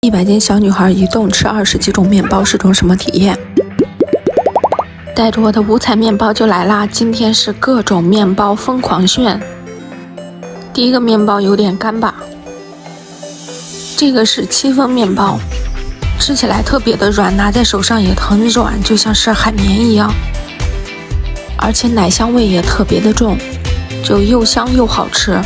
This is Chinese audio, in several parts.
100斤小女孩一顿吃20几种面包是种什么体验？带着我的五彩面包就来啦！今天是各种面包疯狂炫。第一个面包有点干巴，这个是戚风面包，吃起来特别的软，拿在手上也很软，就像是海绵一样，而且奶香味也特别的重，就又香又好吃。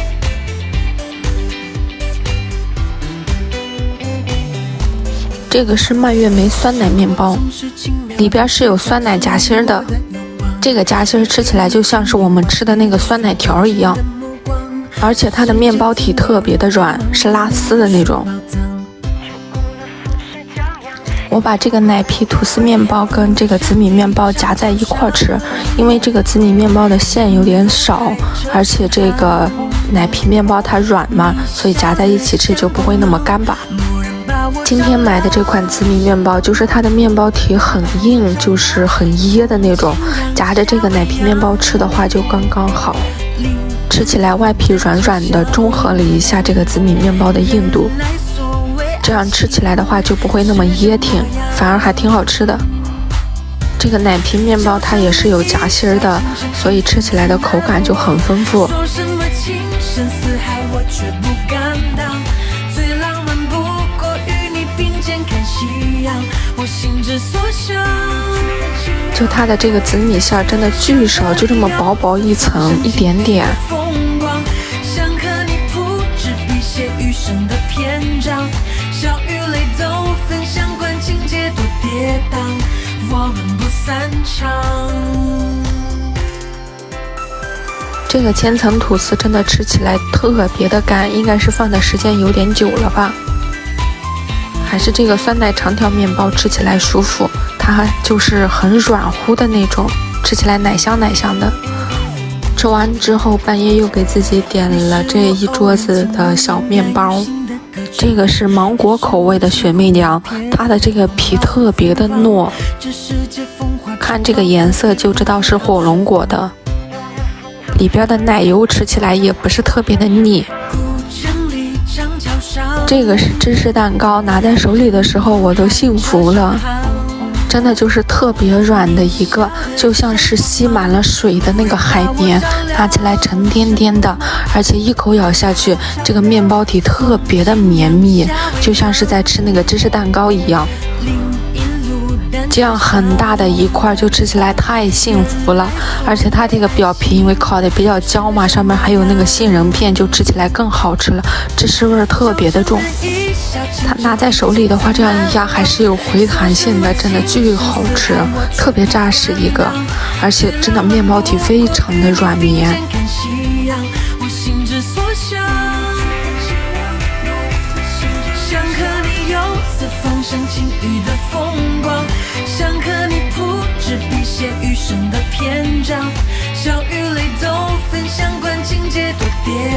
这个是蔓越莓酸奶面包，里边是有酸奶夹心的，这个夹心吃起来就像是我们吃的那个酸奶条一样，而且它的面包体特别的软，是拉丝的那种。我把这个奶皮吐司面包跟这个紫米面包夹在一块吃，因为这个紫米面包的馅有点少，而且这个奶皮面包它软嘛，所以夹在一起吃就不会那么干巴。今天买的这款紫米面包，就是它的面包体很硬，就是很噎的那种，夹着这个奶皮面包吃的话就刚刚好，吃起来外皮软软的，中和了一下这个紫米面包的硬度，这样吃起来的话就不会那么噎挺，反而还挺好吃的。这个奶皮面包它也是有夹心的，所以吃起来的口感就很丰富。就它的这个紫米馅真的巨少，就这么薄薄一层，一点点。这个千层吐司真的吃起来特别的干，应该是放的时间有点久了吧。还是这个酸奶长条面包吃起来舒服，它就是很软乎的那种，吃起来奶香奶香的。吃完之后半夜又给自己点了这一桌子的小面包，这个是芒果口味的雪媚娘，它的这个皮特别的糯，看这个颜色就知道是火龙果的，里边的奶油吃起来也不是特别的腻。这个是芝士蛋糕，拿在手里的时候我都幸福了，真的就是特别软的一个，就像是吸满了水的那个海绵，拿起来沉甸甸的，而且一口咬下去，这个面包体特别的绵密，就像是在吃那个芝士蛋糕一样。这样很大的一块就吃起来太幸福了，而且它这个表皮因为烤的比较焦嘛，上面还有那个杏仁片，就吃起来更好吃了，芝士味特别的重。它拿在手里的话，这样一压还是有回弹性的，真的巨好吃，特别扎实一个，而且真的面包体非常的软绵。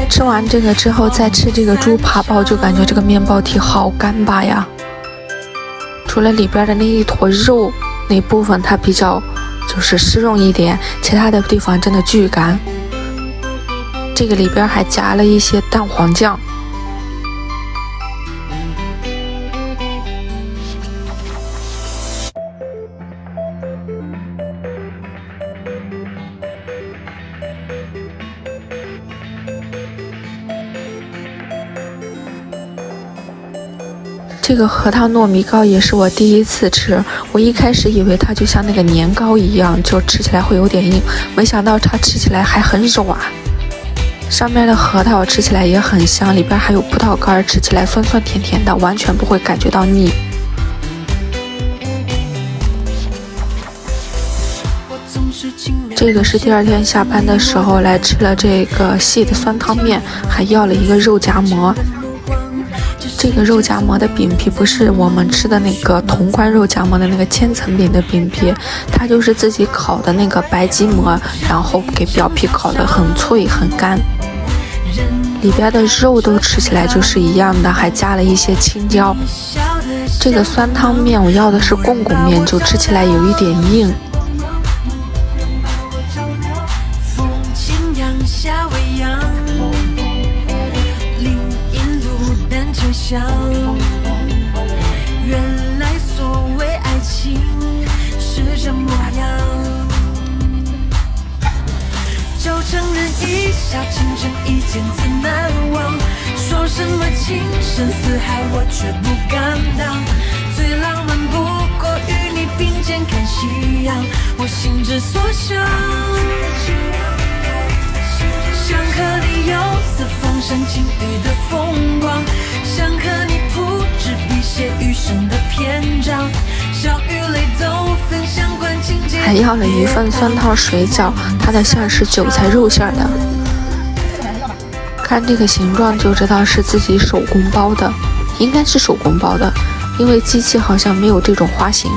吃完这个之后再吃这个猪扒包，就感觉这个面包体好干巴呀，除了里边的那一坨肉那部分它比较就是湿润一点，其他的地方真的巨干。这个里边还加了一些蛋黄酱。这个核桃糯米糕也是我第一次吃，我一开始以为它就像那个年糕一样，就吃起来会有点硬，没想到它吃起来还很软。上面的核桃吃起来也很香，里边还有葡萄干，吃起来酸酸甜甜的，完全不会感觉到腻。这个是第二天下班的时候来吃了这个细的酸汤面，还要了一个肉夹馍。这个肉夹馍的饼皮不是我们吃的那个潼关肉夹馍的那个千层饼的饼皮，它就是自己烤的那个白吉馍，然后给表皮烤得很脆很干，里边的肉都吃起来就是一样的，还加了一些青椒。这个酸汤面我要的是贡贡面，就吃起来有一点硬。千次难忘。说什么情深似海，我却不敢当。最浪漫不过与你并肩看夕阳，我心之所向。想和你游四方山晴雨的风光，想和你铺纸笔写余生的篇章，笑与泪都分享关情节。还要了一份酸汤水饺，它的馅是韭菜肉馅的，看这个形状就知道是自己手工包的，应该是手工包的，因为机器好像没有这种花型。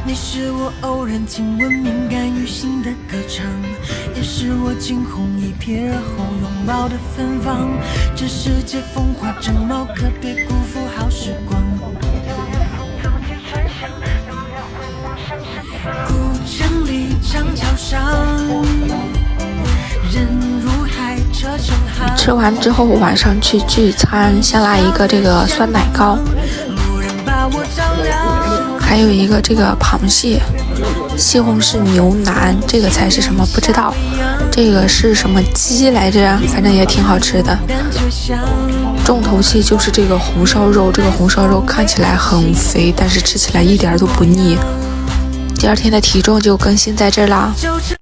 你是我偶然听闻敏感于心的歌唱，也是我惊鸿一瞥而后拥抱的芬芳。这世界风华正茂，可别辜负好时光。古城里长桥上，人如海，车成行。吃完之后晚上去聚餐，先来一个这个酸奶糕，还有一个这个螃蟹，西红柿牛腩，这个菜是什么不知道，这个是什么鸡来着，反正也挺好吃的。重头戏就是这个红烧肉，这个红烧肉看起来很肥，但是吃起来一点都不腻。第二天的体重就更新在这儿啦。